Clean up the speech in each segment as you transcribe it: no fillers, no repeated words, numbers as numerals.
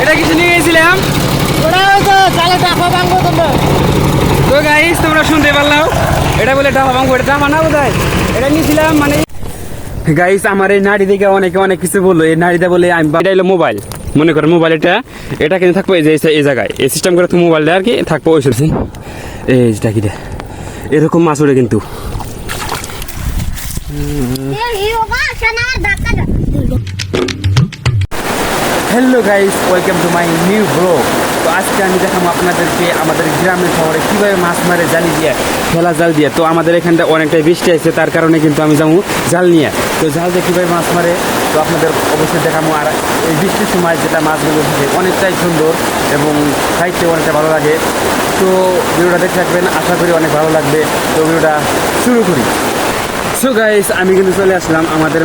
এটা কিছু নিয়ে গেছিলাম তো গাইস তোমরা শুনতে পারলাম এটা বলে ডাফা ভাঙবো, এটা ডাফা না বোধহয়, এটা নিয়েছিলাম মানে গাইস আমার এই নাড়ি দেখে অনেকে অনেক কিছু বললো। এই নাড়িটা বলে আমি এটা হলো মোবাইল, মনে করেন মোবাইল এটা কিন্তু থাকবো এই যে এই জায়গায় এই সিস্টেম করে মোবাইলটা আর কি থাকবো ওই সরছি এইটা কি এরকম মাছ ওঠে কিন্তু। Hello guys, welcome to my new blog. তো আজকে আমি দেখাবো আপনাদেরকে আমাদের গ্রামের শহরে কীভাবে মাছ মারে জালি দিয়ে, খেলা জাল দিয়ে। তো আমাদের এখানটা অনেকটাই বৃষ্টি আছে, তার কারণে কিন্তু আমি যাবো জাল নিয়ে। তো জাল দিয়ে কীভাবে মাছ মারে তো আপনাদের অবশ্যই দেখাবো। আর এই বৃষ্টির সময় যেটা মাছগুলো থাকে অনেকটাই সুন্দর এবং খাইতে অনেকটা ভালো লাগে। তো ভিডিওটা দেখতে থাকবেন, আশা করি অনেক ভালো লাগবে। তো ভিডিওটা শুরু করি। সো গাইস আমি কিন্তু চলে আসলাম আমাদের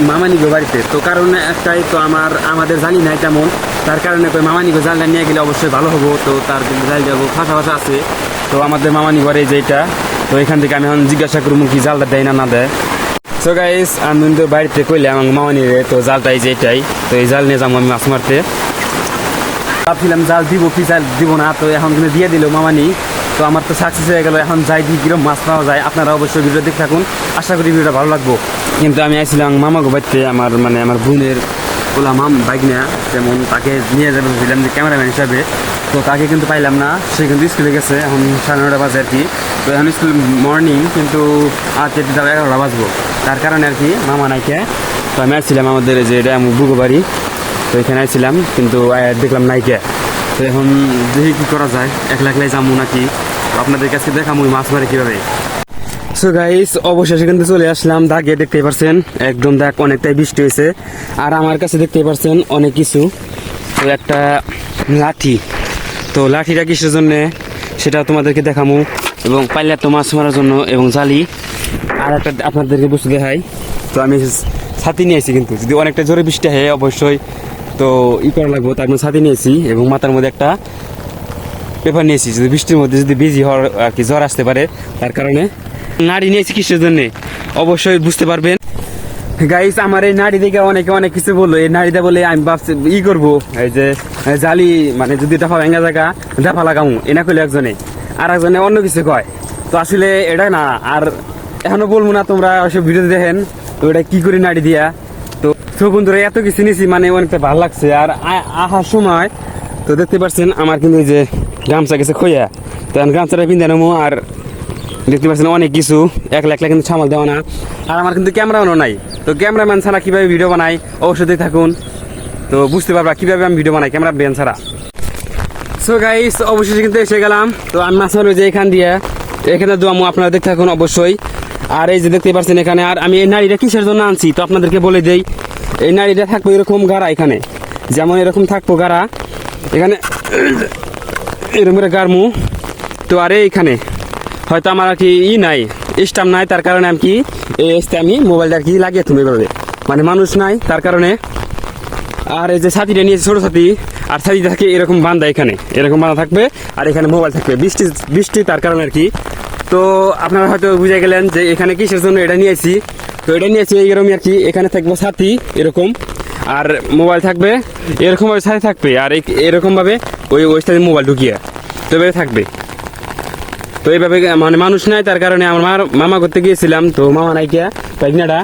মামানিগো বাড়িতে। তো কারণ একটাই, তো আমাদের জানি নাই তেমন, তার কারণে মামানিগো জালটা নিয়ে গেলে অবশ্যই ভালো হবো। তো তার কিন্তু জাল যাবো ফাঁসা ফাঁসা আছে। তো আমাদের মামানি ঘরে যেটা, তো এখান থেকে আমি এখন জিজ্ঞাসা করবো কি জালটা দেয় না দেয়। সো গাইস আমি কিন্তু বাড়িতে কইলে আমার মামানিরে, তো জালটাই যেটাই, তো এই জাল নিয়ে যাবো আমি মাছ মারতে। ভাবছিলাম জাল দিব কি জাল দিব না, তো এখন কিন্তু দিয়ে দিল মামানি। তো আমার তো সাকসেস হয়ে গেল। এখন যাই দিই কিরকম মাছ পাওয়া যায়, আপনারা অবশ্যই ভিডিও দেখতে থাকুন, আশা করি ভিডিওটা ভালো লাগবো। কিন্তু আমি আইছিলাম মামাগো বাড়িতে, আমার বোনের ওলা বাইক নেয়া, যেমন তাকে নিয়ে যাবো ভাবছিলাম যে ক্যামেরাম্যান হিসাবে। তো তাকে কিন্তু পাইলাম না, সে কিন্তু স্কুলে গেছে, এখন 9:30 বাজে আর কি। তো এখন স্কুল মর্নিং, কিন্তু যেতে যাবো 11টা বাজবো, তার কারণে আর কি মামা নাইকে। তো আমি আসছিলাম আমাদের যে এটা আমার বুগো বাড়ি, তো এখানে আসছিলাম কিন্তু দেখলাম নাইকে। তো এখন দেখি কী করা যায়, একলা একলাই যাবো নাকি, আপনাদের কাছে দেখাবো মাছ মারে কীভাবে। সো গাইস অবশেষে কিন্তু চলে আসলাম দাগে, দেখতেই পারছেন একদম দাগ, অনেকটাই বৃষ্টি হয়েছে। আর আমার কাছে দেখতেই পারছেন অনেক কিছু, তো একটা লাঠি। তো লাঠিটা কিসের জন্যে সেটা তোমাদেরকে দেখাবো, এবং পাইলে তো মাছ মারার জন্য, এবং জালি। আর একটা আপনাদেরকে বস্তু দেখাই, তো আমি ছাতি নিয়েছি, কিন্তু যদি অনেকটা জোরে বৃষ্টি হয় অবশ্যই তো করা লাগবো, তার জন্য ছাতি নিয়েছি, এবং মাথার মধ্যে একটা পেপার নিয়েছি, যদি বৃষ্টির মধ্যে যদি ভিজি হওয়ার আর কি জ্বর আসতে পারে, তার কারণে। নাড়ি নিয়েছি কিসের জন্যে অবশ্যই বুঝতে পারবেন। গাইস আমার এই নাড়ি দেখে অনেকে অনেক কিছু বললো। এই নাড়িটা বলে আমি ভাবছি করবো, এই যে জালি মানে যদি দেখা ভেঙা জায়গা দেখা লাগামু, এনা করলে একজনে, আর একজনে অন্য কিছু কয়। তো আসলে এটা না, আর এখনো বলবো না, তোমরা ওইসব ভিডিও দেখেন। তো এটা কি করি নাড়ি দিয়া, তো বন্ধুরা এত কিছু নিয়েছি, মানে অনেকটা ভালো লাগছে। আর আসার সময় তো দেখতে পাচ্ছেন আমার কিন্তু এই যে গামছা গেছে খইয়া, তো গামছাটা পিন্ধে নেবো। আর দেখতে পাচ্ছেন অনেক কিছু একলা একলা কিন্তু সামাল দেওয়া না। আর আমার কিন্তু ক্যামেরাও নাই, তো ক্যামেরাম্যান ছাড়া কীভাবে ভিডিও বানাই অবশ্যই থাকুন, তো বুঝতে পারবা কীভাবে আমি ভিডিও বানাই ক্যামেরাম্যান ছাড়া। সো গাইস অবশ্যই কিন্তু এসে গেলাম। তো আমি মাছ মারবো যে এখান দিয়ে, এখানে দোয়ামো, আপনারা দেখতে থাকুন অবশ্যই। আর এই যে দেখতে পাচ্ছেন এখানে, আর আমি এই নাড়িটা কিসের জন্য আনছি তো আপনাদেরকে বলে দেই। এই নাড়িটা থাকবো এরকম গাড়া, এখানে যেমন এরকম থাকবো গাড়া, এখানে এরকম করে গাড়মু। তো আরে এইখানে হয়তো আমার আর কি নাই, স্টাম্প নাই, তার কারণে আমি কি আমি মোবাইলটা আর কি লাগিয়ে তুমি এভাবে, মানে মানুষ নাই তার কারণে। আর এই যে ছাতিটা নিয়েছে ছোটো ছাতি, আর ছাতিটা থাকে এরকম বান্ধা, এখানে এরকম বান্ধা থাকবে, আর এখানে মোবাইল থাকবে, বৃষ্টি তার কারণে আর কি। তো আপনারা হয়তো বুঝে গেলেন যে এখানে কিসের জন্য এটা নিয়েছি। তো এটা নিয়েছি এইরকমই আর কি, এখানে থাকবে ছাতি এরকম, আর মোবাইল থাকবে এরকমভাবে ছাতি থাকবে, আর এরকমভাবে ওই সাথে মোবাইল ঢুকিয়ে তো এভাবে থাকবে। তো এইভাবে মানে মানুষ নাই, তার কারণে আমার মামা করতে গিয়েছিলাম, তো মামা নাই গিয়া প্রেগনেন্টটা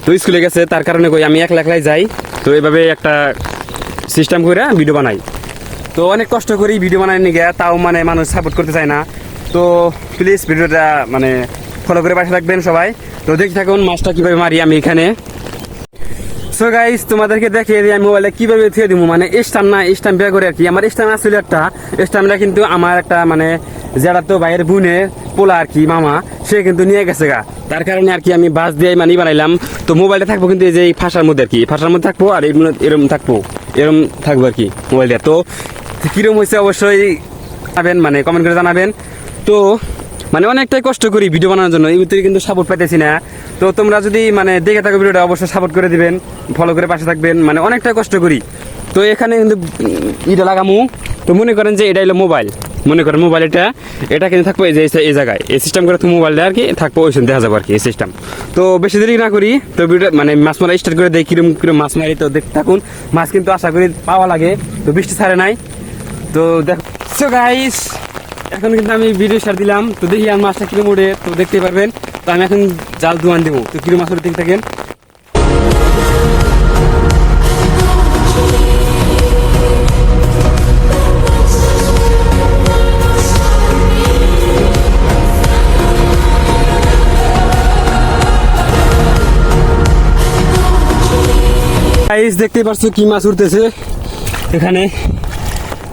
তো স্কুলে গেছে, তার কারণে কই আমি একলা একলাই যাই। তো এইভাবে একটা সিস্টেম করে ভিডিও বানাই। তো অনেক কষ্ট করি ভিডিও বানাই নিয়ে গিয়া, তাও মানে মানুষ সাপোর্ট করতে চায় না। তো প্লিজ ভিডিওটা মানে ফলো করে পাশে থাকবেন সবাই। তো দেখতে থাকুন মাছটা কীভাবে মারি আমি এখানে। সো গাইস তোমাদেরকে দেখিয়ে দিই আমি মোবাইলে কীভাবে থুয়ে দিব, মানে স্টাম্প বের করে আর কি। আমার স্টাম্প আসলে একটা স্টাম্পটা কিন্তু আমার একটা মানে যারা তো বাইরের বোনের পোলা আর কি মামা, সে কিন্তু নিয়ে গেছে গা, তার কারণে আর কি আমি বাস দিয়ে মানে বানাইলাম। তো মোবাইলটা থাকবো কিন্তু এই যে ফাঁসার মধ্যে আর কি, ফাঁসার মধ্যে থাকবো, আর এরকম থাকবো আর কি মোবাইলটা। তো কীরকম হয়েছে অবশ্যই জানাবেন, মানে কমেন্ট করে জানাবেন। তো মানে অনেকটাই কষ্ট করি ভিডিও বানানোর জন্য, এই ভিতরে কিন্তু সাপোর্ট পাইতেছি না। তো তোমরা যদি মানে দেখে থাকো ভিডিওটা অবশ্যই সাপোর্ট করে দিবেন, ফলো করে পাশে থাকবেন, মানে অনেকটাই কষ্ট করি। তো এখানে কিন্তু এটা লাগামু, তো মনে করেন যে এটা হলো মনে করেন মোবাইল এটা কিন্তু থাকবো এই যে এই জায়গায় এই সিস্টেম করে তো মোবাইলটা আর কি থাকবো ওইখানে দেখা যাবো আর কি এই সিস্টেম। তো বেশি দেরি না করি তো ভিডিও মানে মাছ মারা স্টার্ট করে দেয় কিরম কিরম মাছ মারি। তো দেখতে থাকুন, মাছ কিন্তু আশা করি পাওয়া লাগে। তো বৃষ্টি ছাড়ে নাই, তো দেখো গাইস এখন কিন্তু আমি ভিডিও স্টার্ট দিলাম। তো দেখি আর মাছটা কিরম উঠে, তো দেখতে পারবেন। তো আমি এখন জাল দোয়ান দেবো, তো কিরম মাছ উঠে দেখতে থাকেন। গাইস দেখতে পারছো কি মাছ উঠতেছে এখানে।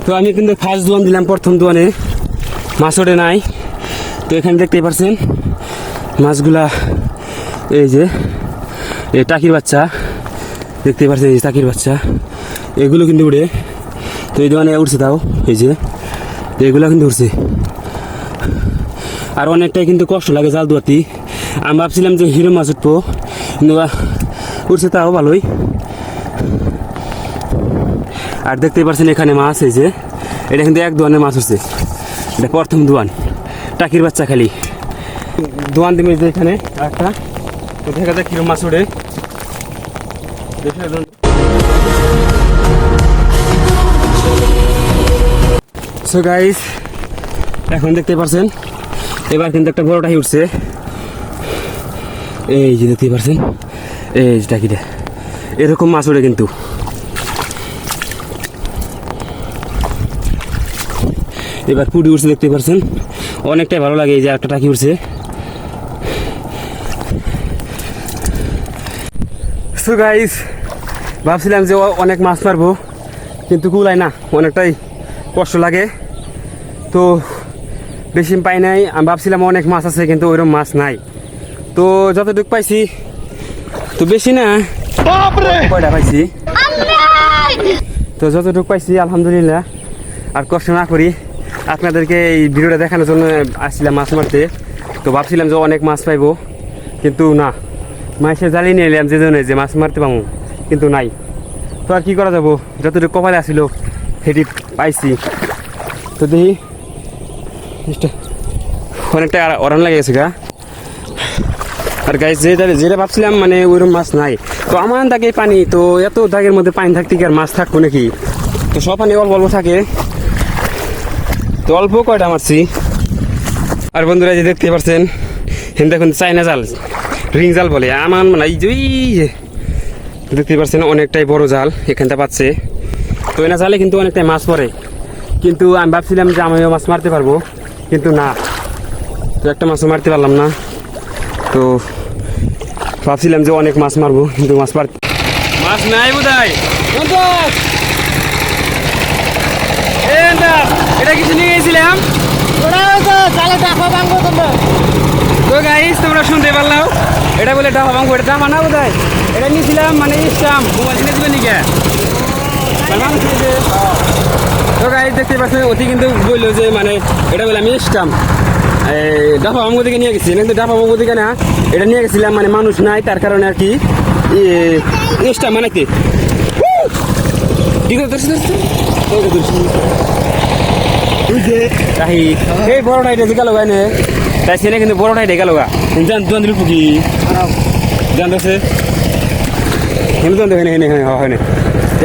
তো আমি কিন্তু ফার্স্ট দোয়ান দিলাম, প্রথম দোয়ানে মাছ ওঠে নাই। তো এখানে দেখতে পারছেন মাছগুলা, এই যে এই টাকির বাচ্চা দেখতে পাচ্ছেন, এই টাকির বাচ্চা এগুলো কিন্তু উঠে। তো এই দোয়ানে উঠছে, তাও এই যে এগুলো কিন্তু উঠছে। আর অনেকটাই কিন্তু কষ্ট লাগে জাল দোয়াতি। আমি ভাবছিলাম যে হিরো মাছ উঠবো, কিন্তু উঠছে তাও ভালোই। আর দেখতে পাচ্ছেন এখানে মাছ, এই যে এটা কিন্তু এক দোয়ানের মাছ হচ্ছে, এটা প্রথম দোয়ান টাকির বাচ্চা খালি দোয়ান দিবে যে এখানে একটা। তো দেখা যায় কিরম মাছ ওঠে। সো গাইস এখন দেখতে পাচ্ছেন এবার কিন্তু একটা বড় টাকি উঠছে, এই যে দেখতে পাচ্ছেন এই যে টাকিটা। এরকম মাছ ওঠে কিন্তু। এবার পুটি উঠছে দেখতে পাচ্ছেন, অনেকটাই ভালো লাগে। এই যে একটা টাকি উঠছে। সো গাইস ভাবছিলাম যে অনেক মাছ মারবো, কিন্তু কুলায় না, অনেকটাই কষ্ট লাগে। তো বেশি পাই নাই। আমি ভাবছিলাম অনেক মাছ আছে, কিন্তু ওইরকম মাছ নাই। তো যতটুকু পাইছি, তো বেশি না, কয়টা পাইছি। তো যতটুকু পাইছি আলহামদুলিল্লাহ। আর কষ্ট না করি, আপনাদেরকে এই ভিডিওটা দেখানোর জন্য আসছিলাম মাছ মারতে। তো ভাবছিলাম যে অনেক মাছ পাইবো, কিন্তু না, মাছের জালি নিয়ে এলাম যে জন্য যে মাছ মারতে পাবো, কিন্তু নাই। তো আর কি করা যাবো, যতটুকু কপালে আসছিল সেটি পাইছি। তো দেখি অনেকটা অরান লাগে গেছে গা। আর গাইস যেটা ভাবছিলাম মানে ওইরকম মাছ নাই। তো আমার দাগে পানি, তো এত দাগের মধ্যে পানি থাকতে কি আর মাছ থাকবো নাকি? তো সব পানি অল্প অল্প থাকে, তো অল্প কয়টা মারছি। আর বন্ধুরা যে দেখতে পাচ্ছেন হিন্দু এখন চাইনা জাল, রিং জাল বলে আমার মানে এই যে দেখতে পাচ্ছেন অনেকটাই বড় জাল এখানটা পাচ্ছে। তো এনা জালে কিন্তু অনেকটাই মাছ পড়ে, কিন্তু আমি ভাবছিলাম যে আমিও মাছ মারতে পারবো, কিন্তু না, তো একটা মাছও মারতে পারলাম না। তো ভাবছিলাম যে অনেক মাছ মারবো, কিন্তু মাছ নাই বোধহয়। এটা কিছু নিয়ে গেছিলাম, তো গাইস তোমরা শুনতে পারলাম এটা বলে ডাফা বাঙ্গো, এটা ডাফা না বোধহয়। এটা নিয়েছিলাম মানে স্টাম্প, মোবাইল কিনে দিবে নিকে। তো গাইস দেখতে পাচ্ছেন অতি কিন্তু বললো যে মানে এটা বলে আমি স্টাম্প ডাফা বাঙ্গো থেকে নিয়ে গেছি, কিন্তু ডাফা বাঙ্গো থেকে না, এটা নিয়ে গেছিলাম মানে মানুষ নাই, তার কারণে আর কি স্টাম্প মানে কি ঠিক আছে। এই বড়টা এটা গেল গাইনে, তাই সেটা কিন্তু বড়টা এটা গেল গা জান দিল পুকি জানতেছে কিন্তু জানতে হয় না হয় না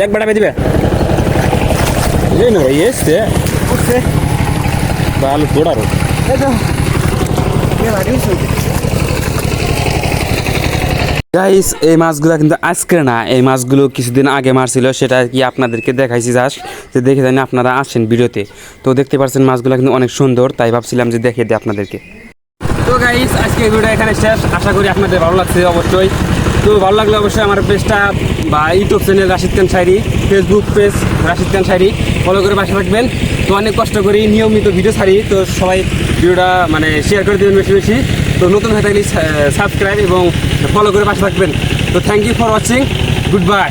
এক বাটা দিবে এই না এসছে ভালো ছোড়ারো। গাইস এই মাছগুলো কিন্তু আজকে না, এই মাছগুলো কিছুদিন আগে মারছিল, সেটা কি আপনাদেরকে দেখাইছি জাস্ট যে দেখে জানি আপনারা আসেন ভিডিওতে। তো দেখতে পাচ্ছেন মাছগুলো কিন্তু অনেক সুন্দর, তাই ভাবছিলাম যে দেখিয়ে দিই আপনাদেরকে। তো গাইস আজকে ভিডিওটা এখানে শেষ, আশা করি আপনাদের ভালো লাগছে অবশ্যই। তো ভালো লাগলে অবশ্যই আমার পেজটা বা YouTube channel Rashid Khan শায়রি, Facebook page Rashid Khan শায়রি follow করে পাশে রাখবেন। তো অনেক কষ্ট করি নিয়মিত ভিডিও ছাড়ি, তো সবাই ভিডিওটা মানে শেয়ার করে দেবেন বেশি বেশি। তো নতুন হয়ে থাকলে সাবস্ক্রাইব এবং ফলো করে পাশে রাখবেন। তো thank you for watching, good by.